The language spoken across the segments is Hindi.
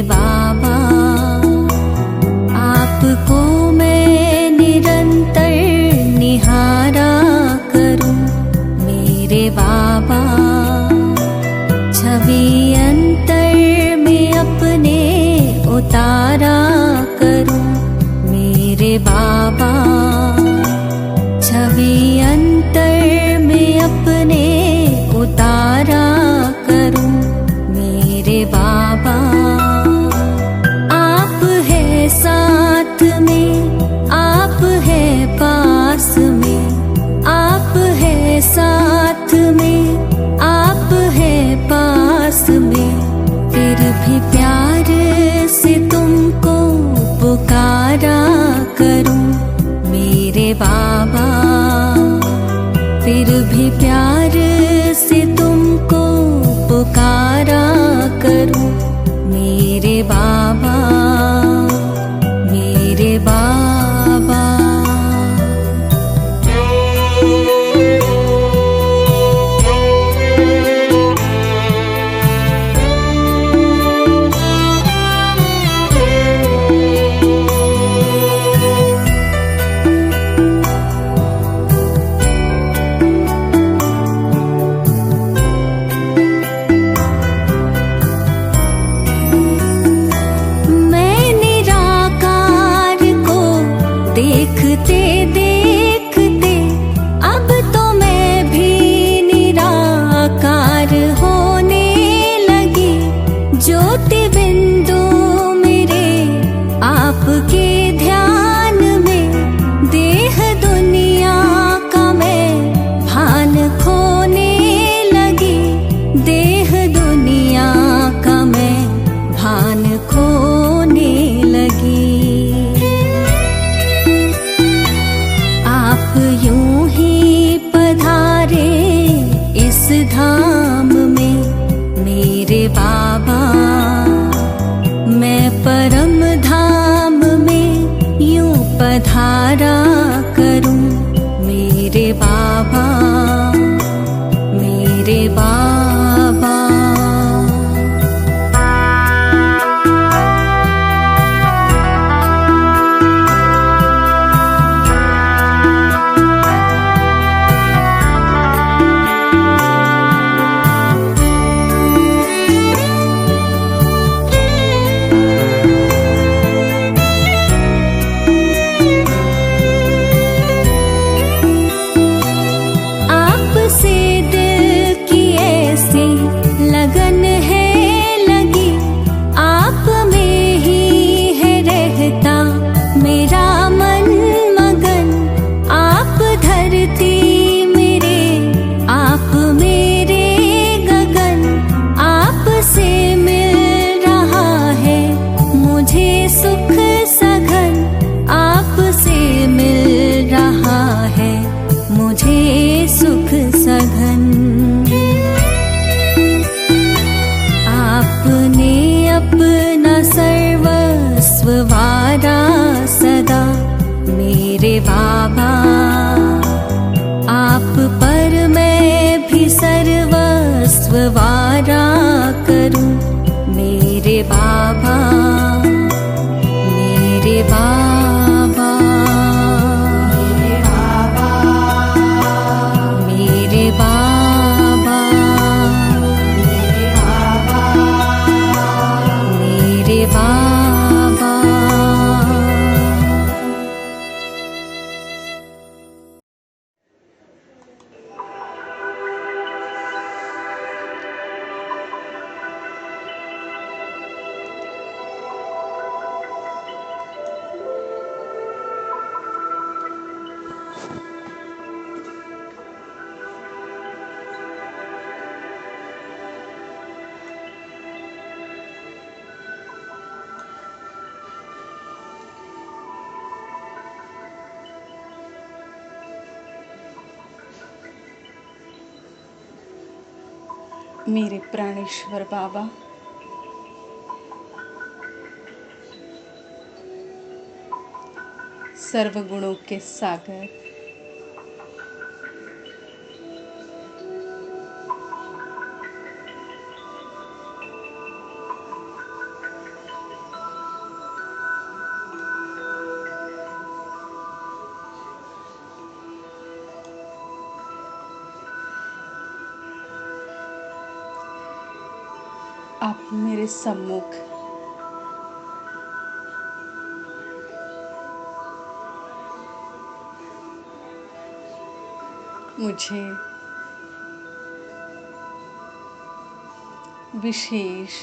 बाबा, आपको मैं निरंतर निहारा करूं। मेरे बाबा, छवि अंतर में अपने उतारा करूं। मेरे बाबा, छवि अंतर में अपने उतारा करूं। मेरे बाबा, आप है साथ में, आप है पास में, आप है साथ में, आप है पास में। फिर भी प्यार से तुमको पुकारा करूं। मेरे बाबा, फिर भी प्यार से तुमको पुकारा करूं। मेरे बाबा, मेरे बाबा। देखते देखते अब तो मैं भी निराकार होने लगी। ज्योति बिंदु मेरे आपके ध्यान में, देह दुनिया का मैं भान खोने लगी। देह दुनिया का मैं भान खोने लगी। आप यूं ही पधारे इस धाम में मेरे बाबा। मैं परम धाम में यूं पधारा करूं। मेरे बाबा, मेरे बाबा। वारा सदा मेरे बाबा, आप पर मैं भी सर्वस्व वारा करूं। मेरे बाबा, मेरे बाबा। मेरे बाबा, मेरे बाबा। मेरे बाबा। मेरे प्राणेश्वर बाबा, सर्वगुणों के सागर, आप मेरे सम्मुख मुझे विशेष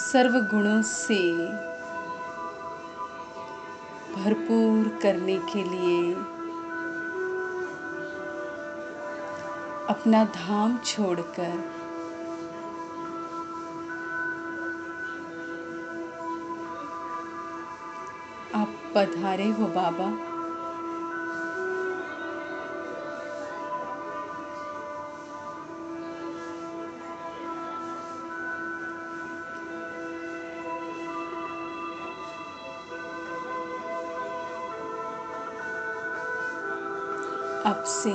सर्वगुणों से भरपूर करने के लिए अपना धाम छोड़कर आप पधारे हो बाबा। आपसे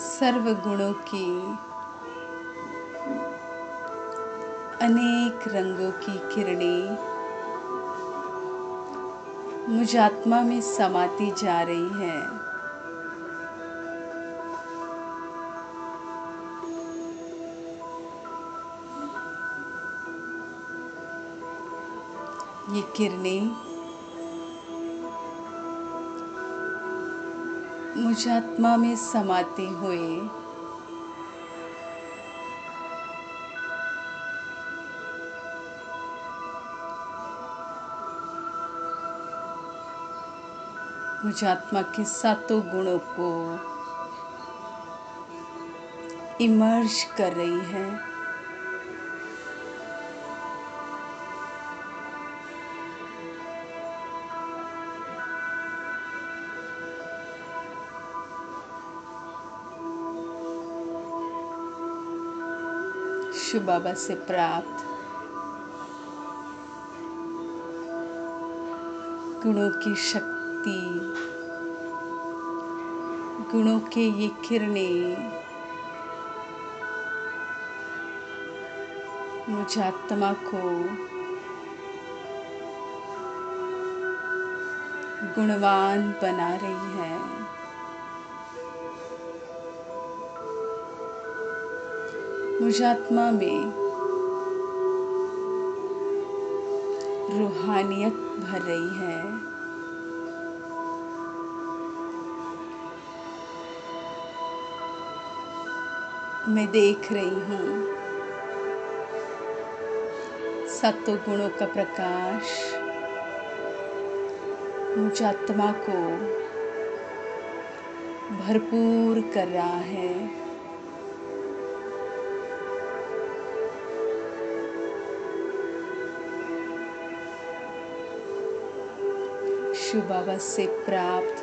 सर्वगुणों की अनेक रंगों की किरणें मुझ आत्मा में समाती जा रही हैं। ये किरणें मुझ आत्मा में समाते हुए मुझ आत्मा के सातों गुणों को इमर्ज कर रही है। शिव बाबा से प्राप्त गुणों की शक्ति, गुणों के ये किरणें मुझ आत्मा को गुणवान बना रही है। मुझ आत्मा में रूहानियत भर रही है। मैं देख रही हूँ सातों गुणों का प्रकाश मुझ आत्मा को भरपूर कर रहा है। शिव बाबा से प्राप्त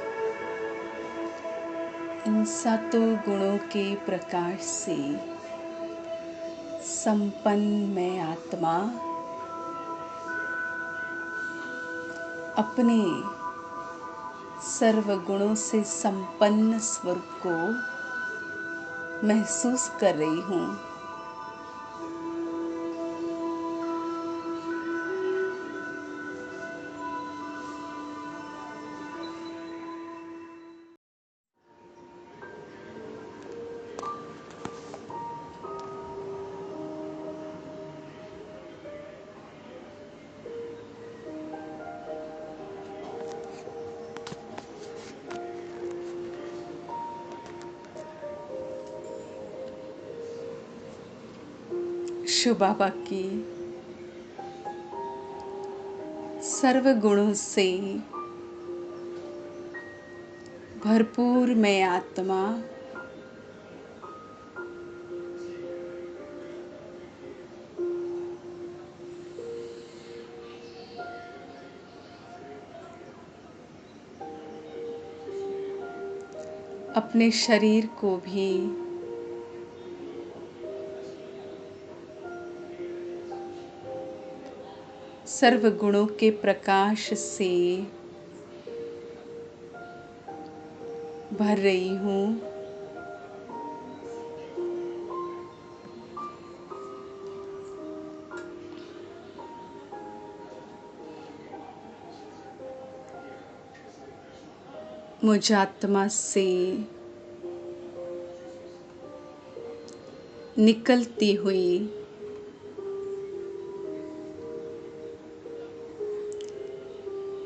इन सातों गुणों के प्रकाश से संपन्न मैं आत्मा अपने सर्व गुणों से संपन्न स्वरूप को महसूस कर रही हूँ। शिव बाबा की सर्व गुणों से भरपूर मैं आत्मा अपने शरीर को भी सर्व गुणों के प्रकाश से भर रही हूँ। मुझ आत्मा से निकलती हुई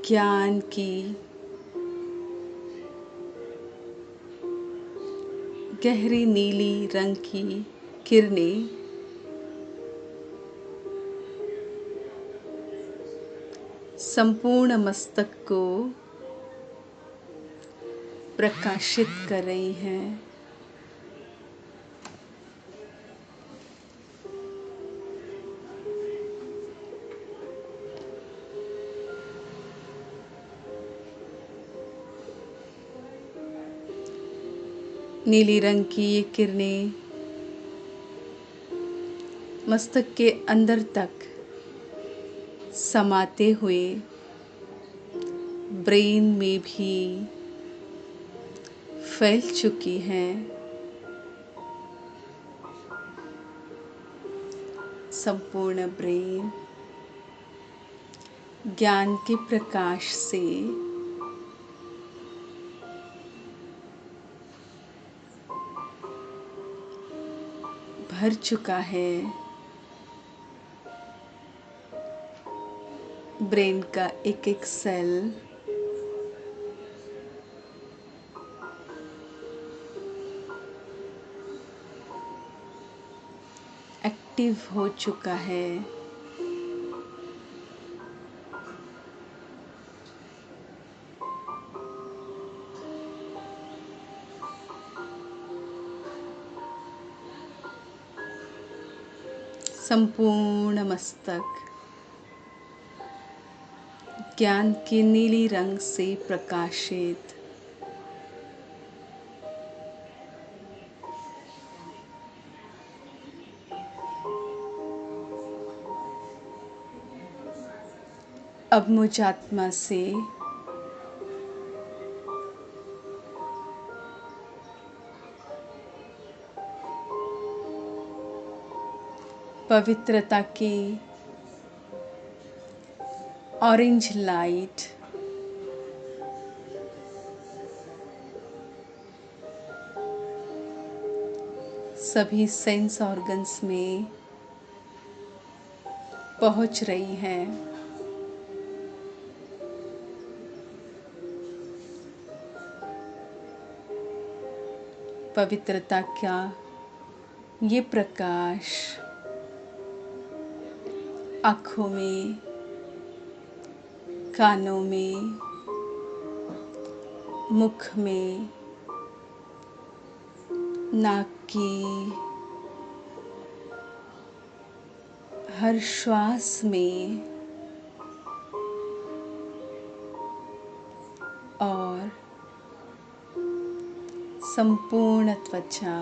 ज्ञान की गहरी नीली रंग की किरणें संपूर्ण मस्तक को प्रकाशित कर रही हैं। नीली रंग की ये किरणें मस्तक के अंदर तक समाते हुए ब्रेन में भी फैल चुकी हैं। संपूर्ण ब्रेन ज्ञान के प्रकाश से भर चुका है। ब्रेन का एक एक सेल एक्टिव हो चुका है। संपूर्ण मस्तक ज्ञान के नीली रंग से प्रकाशित। अब मुझ आत्मा से पवित्रता की ऑरेंज लाइट सभी सेंस ऑर्गन्स में पहुंच रही है। पवित्रता का ये प्रकाश आँखों में, कानों में, मुख में, नाक की हर श्वास में और संपूर्ण त्वचा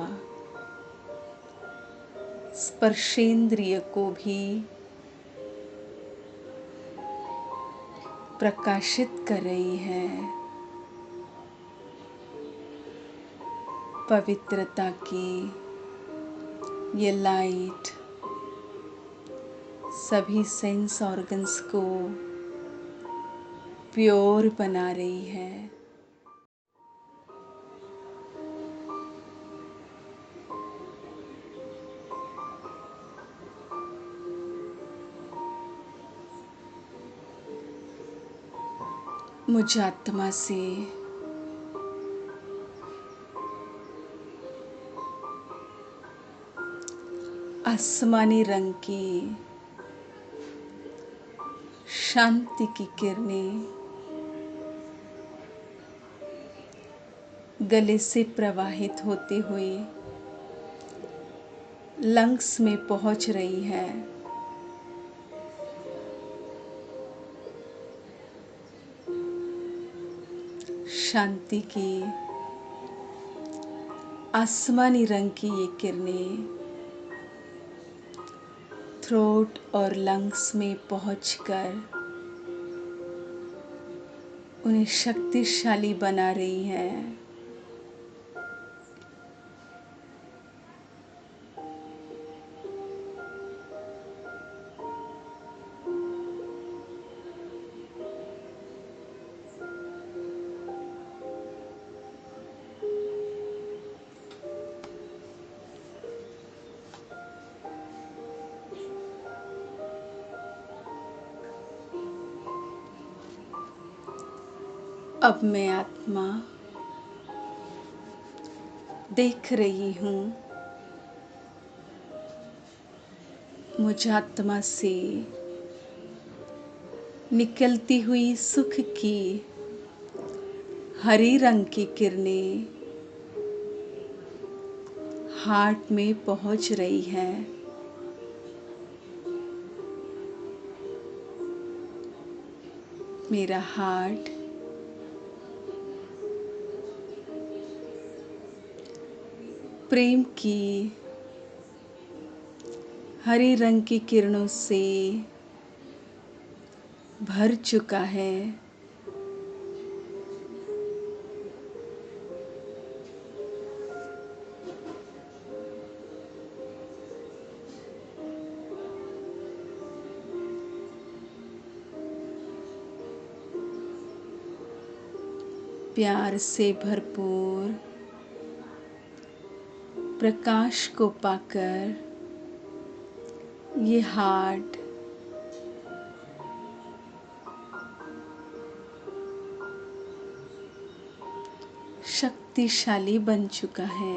स्पर्शेंद्रिय को भी प्रकाशित कर रही है। पवित्रता की ये लाइट सभी सेंस ऑर्गन्स को प्योर बना रही है। मुझ आत्मा से आसमानी रंग की शांति की किरणें गले से प्रवाहित होते हुए लंग्स में पहुंच रही है। शांति की आसमानी रंग की ये किरणें थ्रोट और लंग्स में पहुंचकर उन्हें शक्तिशाली बना रही है। अब मैं आत्मा देख रही हूँ मुझ आत्मा से निकलती हुई सुख की हरी रंग की किरणें हार्ट में पहुँच रही है। मेरा हार्ट प्रेम की हरी रंग की किरणों से भर चुका है। प्यार से भरपूर प्रकाश को पाकर ये हार्ट शक्तिशाली बन चुका है।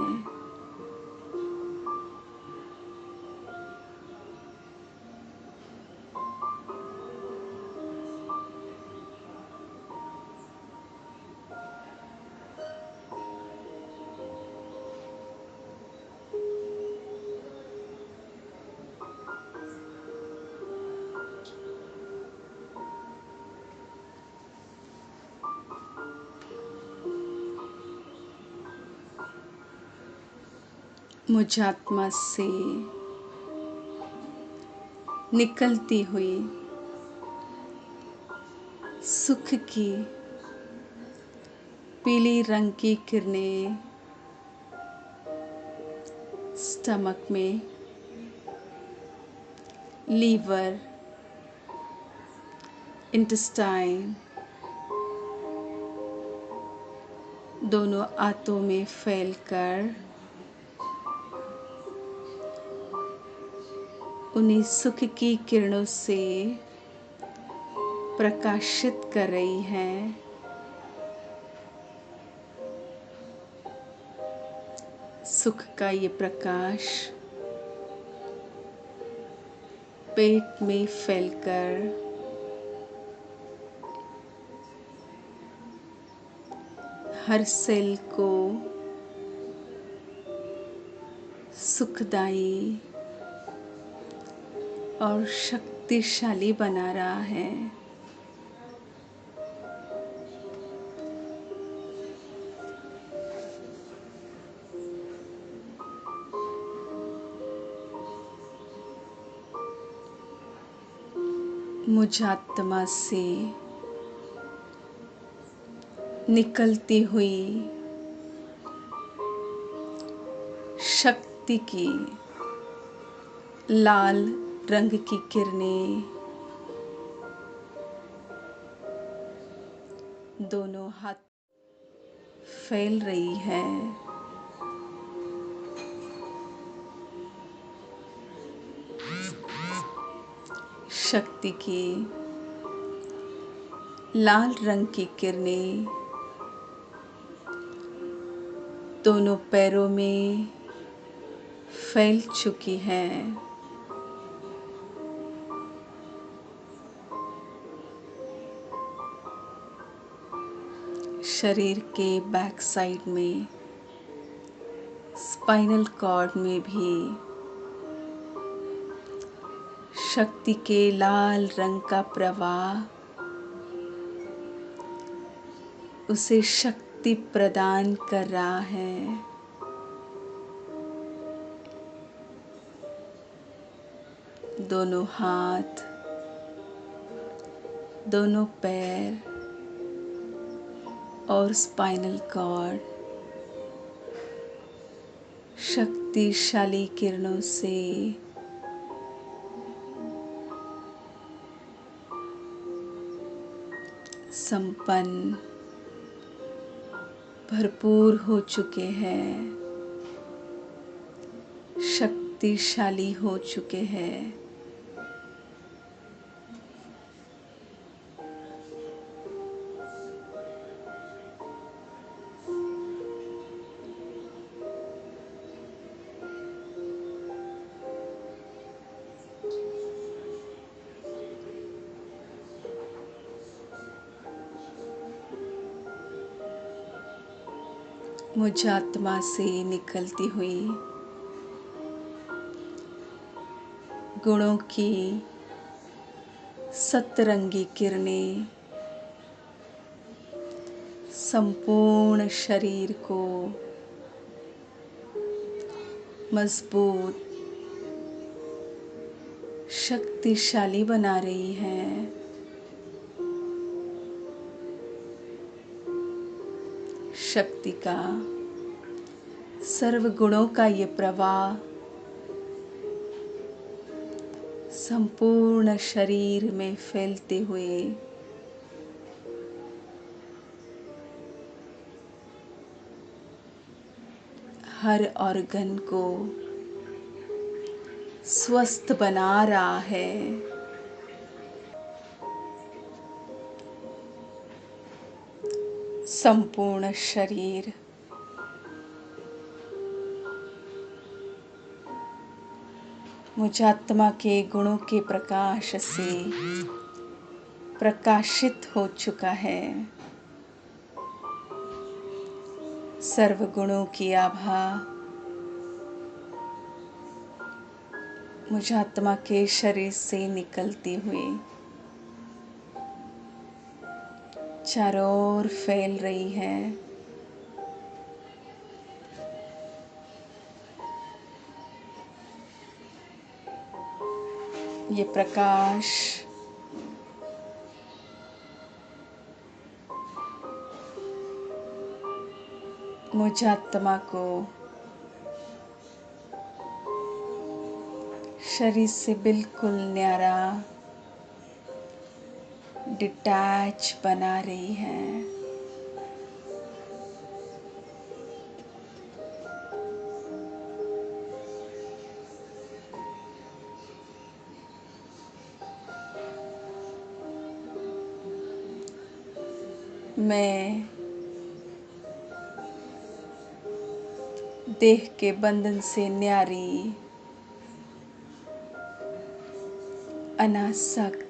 मुझ आत्मा से निकलती हुई सुख की पीली रंग की किरणें स्टमक में, लीवर, इंटेस्टाइन दोनों आंतों में फैलकर उन्हीं सुख की किरणों से प्रकाशित कर रही है। सुख का ये प्रकाश पेट में फैलकर हर सेल को सुखदायी और शक्तिशाली बना रहा है। मुझ आत्मा से निकलती हुई शक्ति की लाल रंग की किरणें दोनों हाथ फैल रही है। शक्ति की लाल रंग की किरणें दोनों पैरों में फैल चुकी है। शरीर के बैक साइड में, स्पाइनल कॉर्ड में भी शक्ति के लाल रंग का प्रवाह उसे शक्ति प्रदान कर रहा है। दोनों हाथ, दोनों पैर और स्पाइनल कॉर्ड शक्तिशाली किरणों से संपन्न भरपूर हो चुके हैं, शक्तिशाली हो चुके हैं। मुझ आत्मा से निकलती हुई गुणों की सतरंगी किरणें संपूर्ण शरीर को मजबूत, शक्तिशाली बना रही है। शक्ति का, सर्व गुणों का ये प्रवाह संपूर्ण शरीर में फैलते हुए हर ऑर्गन को स्वस्थ बना रहा है। संपूर्ण शरीर मुझ आत्मा के गुणों के प्रकाश से प्रकाशित हो चुका है। सर्व गुणों की आभा मुझ आत्मा के शरीर से निकलती हुई चारों ओर फैल रही है। ये प्रकाश मुझ आत्मा को शरीर से बिल्कुल न्यारा, डिटैच बना रही है। मैं देह के बंधन से न्यारी, अनासक्त,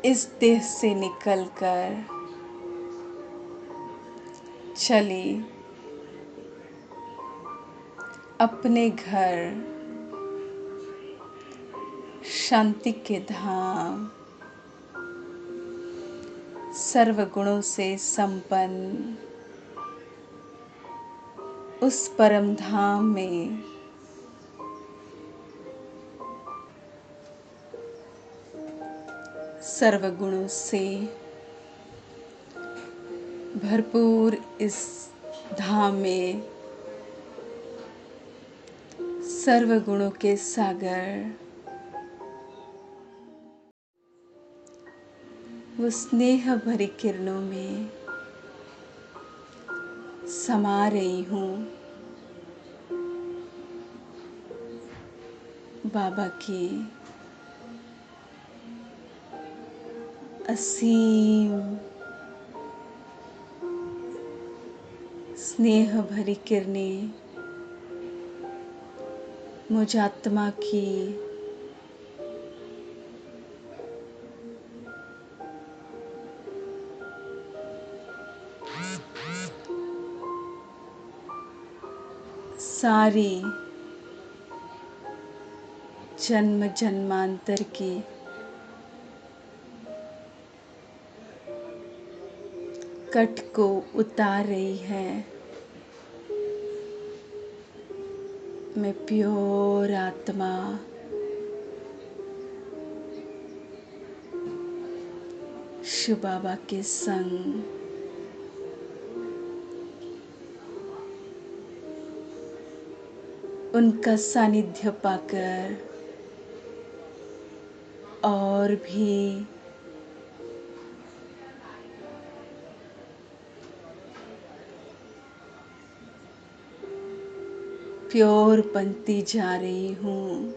इस देह से निकलकर चली अपने घर शांति के धाम, सर्व गुणों से संपन्न उस परम धाम में सर्व गुणों से भरपूर इस धाम में सर्व गुणों के सागर वो स्नेह भरी किरणों में समा रही हूँ। बाबा की असीम स्नेह भरी किरणें मुझ आत्मा की सारी जन्म जन्मांतर की कट को उतार रही है। मैं प्योर आत्मा शिव बाबा के संग उनका सानिध्य पाकर और भी प्योर बनती जा रही हूँ।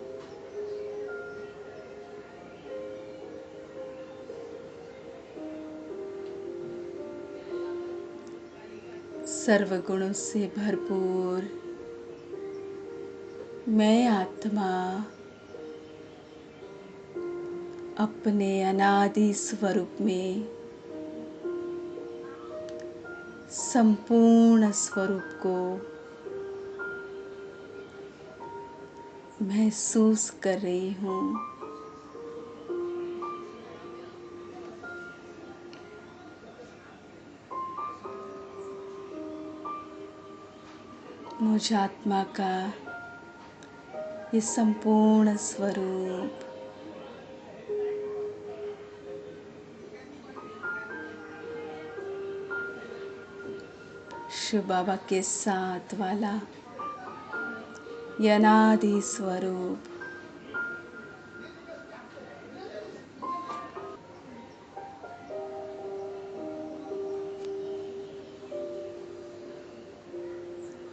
सर्व गुणों से भरपूर मैं आत्मा अपने अनादि स्वरूप में संपूर्ण स्वरूप को महसूस कर रही हूँ। मुझ आत्मा का ये संपूर्ण स्वरूप शिव बाबा के साथ वाला ये अनादि स्वरूप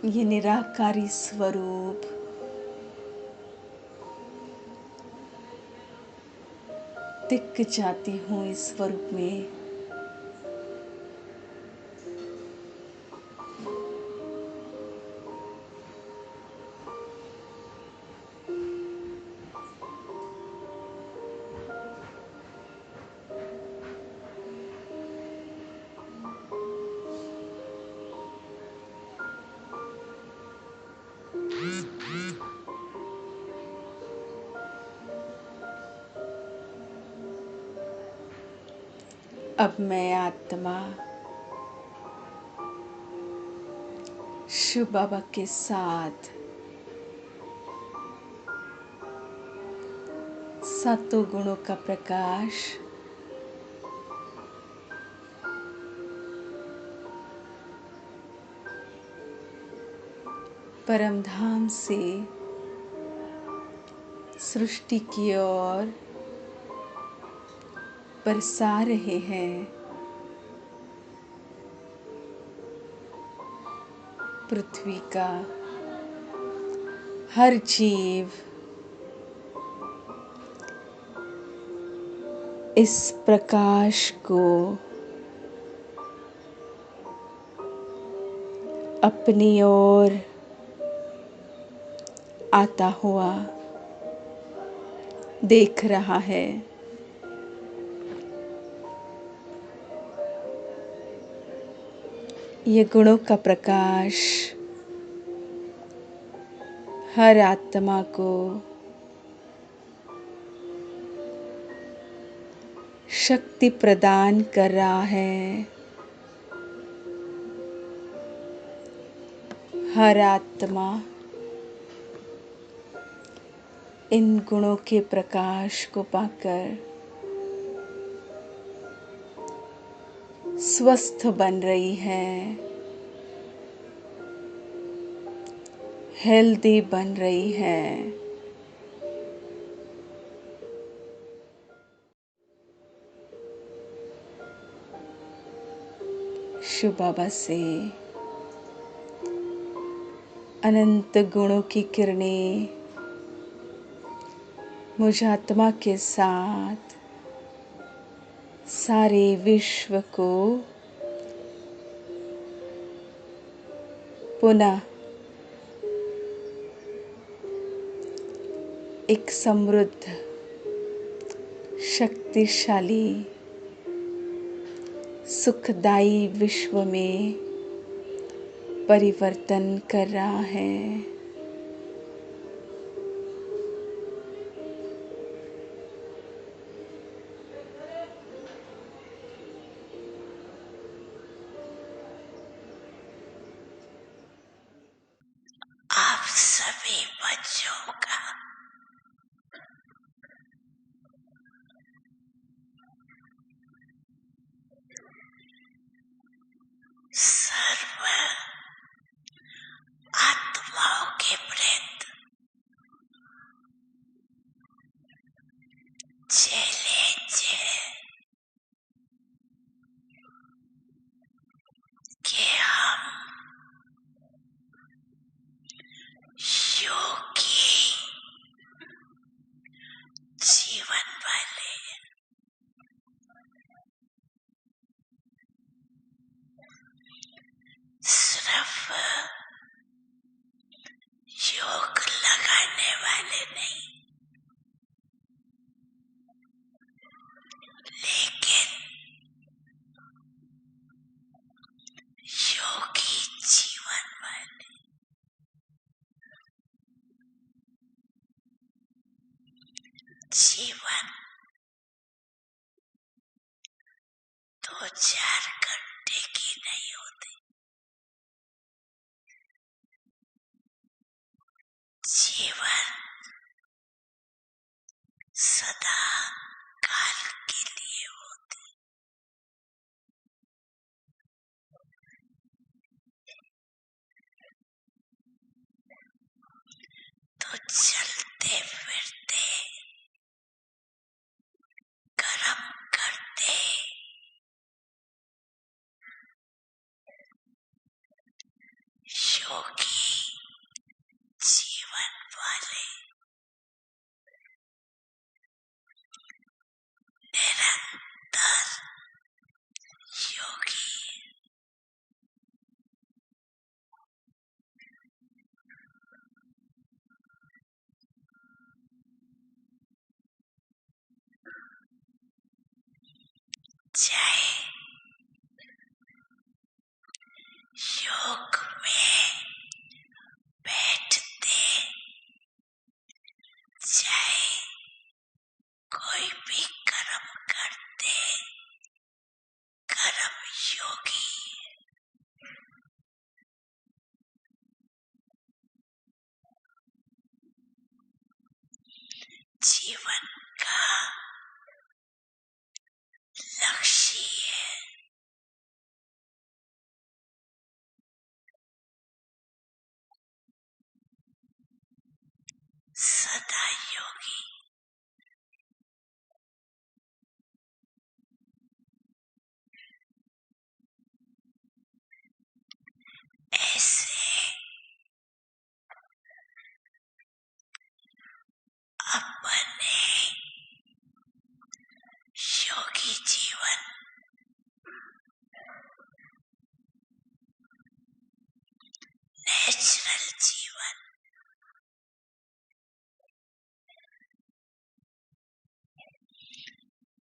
ये निराकारी स्वरूप टिक जाती हूँ इस स्वरूप में। अब मैं आत्मा शिव बाबा के साथ सातों गुणों का प्रकाश परम धाम से सृष्टि की ओर बरसा रहे हैं। पृथ्वी का हर जीव इस प्रकाश को अपनी ओर आता हुआ देख रहा है। ये गुणों का प्रकाश हर आत्मा को शक्ति प्रदान कर रहा है। हर आत्मा इन गुणों के प्रकाश को पाकर स्वस्थ बन रही है, हेल्दी बन रही है। शिव बाबा से अनंत गुणों की किरणें मुझ आत्मा के साथ सारे विश्व को पुनः एक समृद्ध, शक्तिशाली, सुखदायी विश्व में परिवर्तन कर रहा है। आप सभी बच्चों का सर्व आत्माओं 2-4 घंटे की नहीं होती। जीवन सदा काल के लिए होती। तो चलते फिरते कर्म करते योगी जीवन वाले निरंतर योगी चाहे योग में बैठते चाहे कोई भी कर्म करते कर्म योगी जीवन का लक्ष्य है। सदा योगी ऐसे अपने योगी जीवन नेचुरल जीवन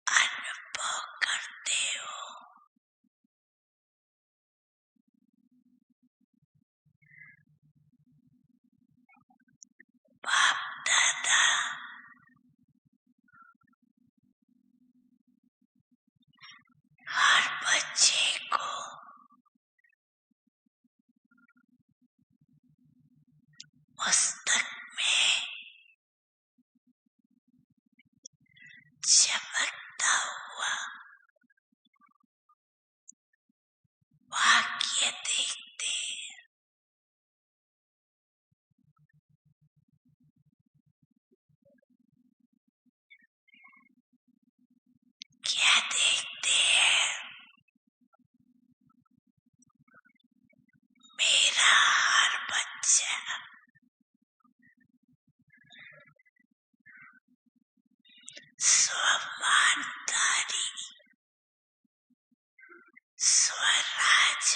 अनुभव करते हो। बाप दादा हर बच्चे को मस्तक में चमकता हुआ भाग्य देखते हैं। क्या देखते हैं? मेरा हर बच्चा स्वमानधारी स्वराज